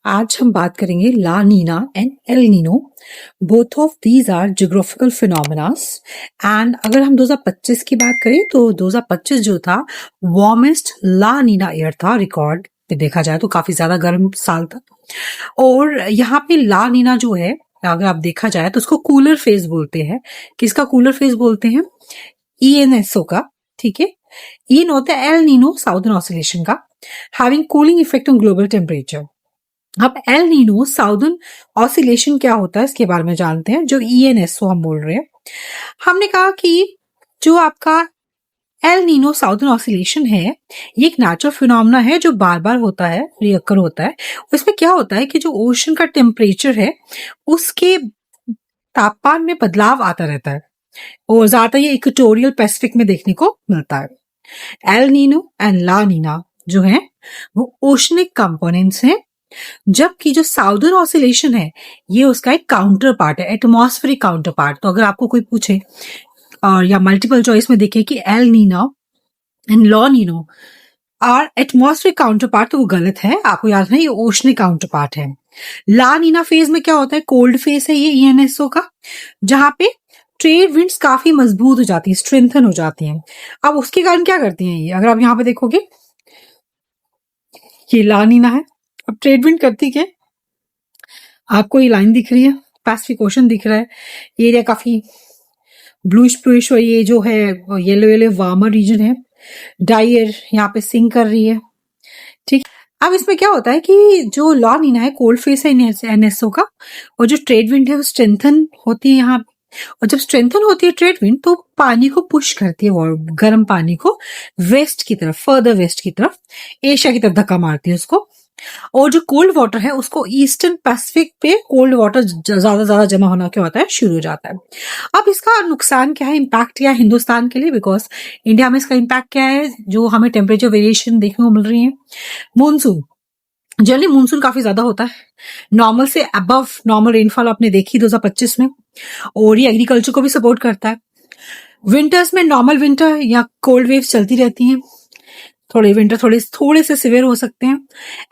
आज हम बात करेंगे La Nina and El Nino. Both of these are geographical phenomenas. And अगर हम 2025 की बात करें तो 2025 जो था वार्मेस्ट ला नीना ईयर था रिकॉर्ड पे देखा जाए तो काफी ज्यादा गर्म साल था। और यहाँ पे ला नीना जो है अगर आप देखा जाए तो उसको कूलर फेज बोलते हैं। किसका कूलर फेज बोलते हैं? ईएनएसओ का। ठीक है, ईन होता है एल नीनो साउदर्न ऑसिलेशन का, having cooling effect on global temperature. अब एल नीनो साउदर्न ऑसिलेशन क्या होता है इसके बारे में जानते हैं, जो ईएनएसओ हम बोल रहे हैं। हमने कहा कि जो आपका एल नीनो साउदर्न ऑसिलेशन है ये एक नेचुरल फिनोमेना है जो बार बार होता है, रियकर होता है। उसमें क्या होता है कि जो ओशन का टेम्परेचर है उसके तापमान में बदलाव आता रहता है और ज्यादातर ये इक्वेटोरियल पैसिफिक में देखने को मिलता है। एल नीनो एंड ला नीना जो है वो ओशनिक कंपोनेंट्स हैं, जबकि जो साउदर्न ऑसिलेशन है ये उसका एक काउंटर पार्ट है, एटमॉस्फेरिक काउंटर पार्ट। तो अगर आपको कोई पूछे और या मल्टीपल चॉइस में देखे कि El Nino and La Nino are atmospheric counterpart, तो वो गलत है। आपको याद है ये ओशनिक काउंटर पार्ट है। ला नीना फेज में क्या होता है? कोल्ड फेज है ये ईएनएसओ का, जहां पे ट्रेड विंड्स काफी मजबूत हो जाती है, स्ट्रेंथन हो जाती हैं। अब उसके कारण क्या करती हैं ये? अगर आप यहाँ पे देखोगे ये ला नीना है। अब ट्रेड विंड करती क्या? आपको ये लाइन दिख रही है, पैसिफिक ओशन दिख रहा है, ये एरिया काफी ब्लूइश और ये जो है येलो येलो वार्मर रीजन है, डाई एयर यहाँ पे सिंक कर रही है। ठीक, अब इसमें क्या होता है कि जो ला नीना है कोल्ड फेस है एनएसओ का, और जो ट्रेड विंड है वो स्ट्रेंथन होती है यहाँ पे। और जब स्ट्रेंथन होती है ट्रेड विंड तो पानी को पुश करती है, और गर्म पानी को वेस्ट की तरफ, फर्दर वेस्ट की तरफ, एशिया की तरफ धक्का मारती है उसको। और जो कोल्ड वाटर है उसको ईस्टर्न पैसिफिक पे कोल्ड वाटर ज्यादा जमा होना क्या होता है, शुरू हो जाता है। अब इसका नुकसान क्या है, इम्पैक्ट क्या है हिंदुस्तान के लिए? बिकॉज इंडिया में इसका इम्पैक्ट क्या है जो हमें टेम्परेचर वेरिएशन देखने को मिल रही है। मॉनसून, जनरली मॉनसून काफी ज्यादा होता है, नॉर्मल से अबव नॉर्मल रेनफॉल आपने देखी 2025 में, और ये एग्रीकल्चर को भी सपोर्ट करता है। विंटर्स में नॉर्मल विंटर या कोल्ड वेव्स चलती रहती हैं, थोड़े विंटर थोड़े से सिवियर हो सकते हैं।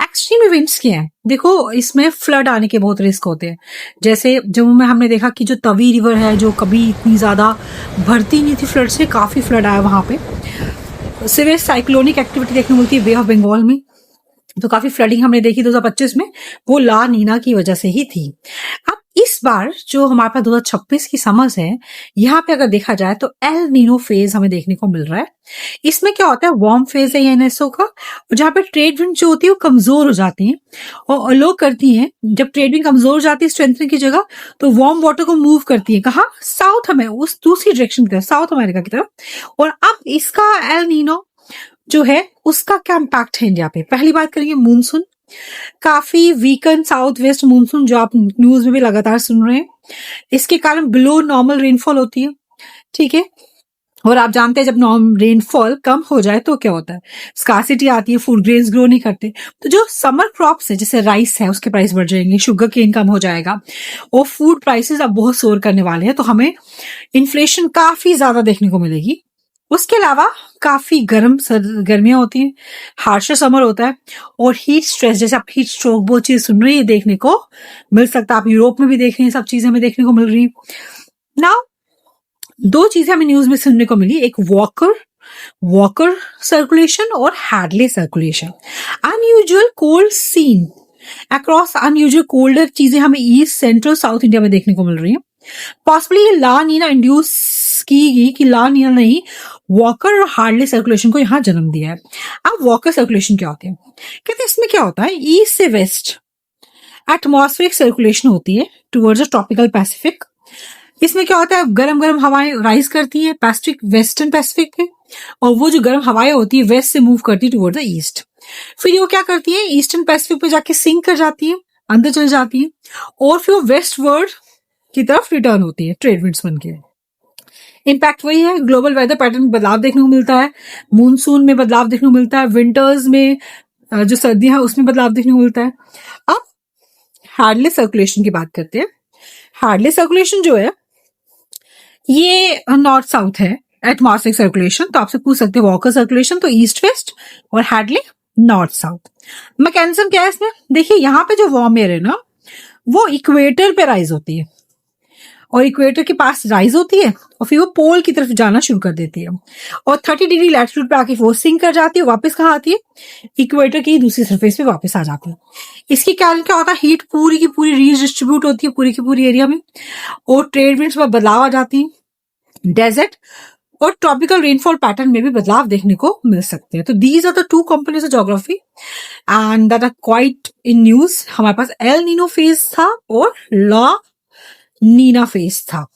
एक्सट्रीम इवेंट्स क्या है? देखो इसमें फ्लड आने के बहुत रिस्क होते हैं। जैसे जम्मू में हमने देखा कि जो तवी रिवर है जो कभी इतनी ज्यादा भरती नहीं थी फ्लड से, काफी फ्लड आया वहां पे। सिवियर साइक्लोनिक एक्टिविटी देखने को मिलती है बे ऑफ बंगाल में, तो काफी फ्लडिंग हमने देखी 2025 में, वो ला नीना की वजह से ही थी। अब इस बार जो हमारे पास 2026 की समझ है, यहाँ पे अगर देखा जाए तो एल नीनो फेज हमें देखने को मिल रहा है। इसमें क्या होता है, वार्म फेज है एनएसओ का, जहाँ पे ट्रेड विंड जो होती है वो कमजोर हो जाती है और अलो करती है। जब ट्रेड विंड कमजोर हो जाती है स्ट्रेंथनिंग की जगह, तो वार्म वाटर को मूव करती है कहाँ? साउथ में, उस दूसरी डायरेक्शन की तरफ, साउथ अमेरिका की तरफ। और अब इसका एल नीनो जो है उसका क्या इम्पैक्ट है इंडिया पे? पहली बात करेंगे मूनसून, काफी वीकन साउथ वेस्ट मूनसून जो आप न्यूज में भी लगातार सुन रहे हैं। इसके कारण बिलो नॉर्मल रेनफॉल होती है। ठीक है, और आप जानते हैं जब रेनफॉल कम हो जाए तो क्या होता है, स्कार्सिटी आती है, फूड ग्रेन्स ग्रो नहीं करते। तो जो समर क्रॉप्स है जैसे राइस है उसके प्राइस बढ़ जाएंगे, शुगर केन कम हो जाएगा, और फूड प्राइसेस अब बहुत सोर करने वाले हैं, तो हमें इन्फ्लेशन काफी ज्यादा देखने को मिलेगी। उसके अलावा काफी गर्मियां होती हैं, हार्शर समर होता है, और हीट स्ट्रेस जैसे आप हीट स्ट्रोक वो चीज सुन रही है देखने को मिल सकता है। आप यूरोप में भी देख रहे हैं, सब चीजें हमें देखने को मिल रही है। नाउ दो चीजें हमें न्यूज में सुनने को मिली, एक वॉकर सर्कुलेशन और Hadley circulation. Unusual cold seen across unusual colder चीजें हमें ईस्ट सेंट्रल साउथ इंडिया में देखने को मिल रही है। पॉसिबली ये ला नीना इंड्यूस की गई कि ला नीना ने ही वॉकर और हार्डले सर्कुलेशन को यहाँ जन्म दिया है। अब वॉकर सर्कुलेशन क्या होती है? कहते हैं इसमें क्या होता है, ईस्ट से वेस्ट एटमॉस्फेरिक सर्कुलेशन होती है टुवर्ड्स द ट्रॉपिकल पैसिफिक। इसमें क्या होता है, गरम गरम हवाएं राइज करती है पैसिफिक, वेस्टर्न पैसिफिक पे, और वो जो गर्म हवाएं होती है वेस्ट से मूव करती है टुवर्ड द ईस्ट। फिर वो क्या करती है, ईस्टर्न पैसिफिक पे जाके सिंक कर जाती है, अंदर चल जाती है, और फिर वो वेस्ट वर्ल्ड की तरफ रिटर्न होती है ट्रेड विंड्स बन के। इम्पैक्ट वही है, ग्लोबल वेदर पैटर्न में बदलाव देखने को मिलता है, मूनसून में बदलाव देखने को मिलता है, विंटर्स में जो सर्दियां हैं उसमें बदलाव देखने को मिलता है। अब हार्डले सर्कुलेशन की बात करते हैं। हार्डले सर्कुलेशन जो है ये नॉर्थ साउथ है एटमॉस्फेरिक सर्कुलेशन, तो आपसे पूछ सकते हैं वॉकर सर्कुलेशन तो ईस्ट वेस्ट, और हार्डले नॉर्थ साउथ। मैकेनिज्म क्या है इसमें, देखिए यहाँ पे जो वार्म एयर है ना वो इक्वेटर पे राइज होती है और इक्वेटर के पास राइज होती है और फिर वो पोल की तरफ जाना शुरू कर देती है और 30 डिग्री लैटिट्यूड पे आके वो सिंक कर जाती है, वापस कहाँ आती है, इक्वेटर की दूसरी सरफेस पे वापस आ जाती है। इसके कारण क्या होता है, हीट पूरी की पूरी रीडिस्ट्रीब्यूट होती है पूरी की पूरी एरिया में और ट्रेड विंड्स में बदलाव आ जाती है, डेजर्ट और ट्रॉपिकल रेनफॉल पैटर्न में भी बदलाव देखने को मिल सकते हैं। तो these are the two components of geography and that are quite in news. हमारे पास एल नीनो फेज था और ला नीना फेज था।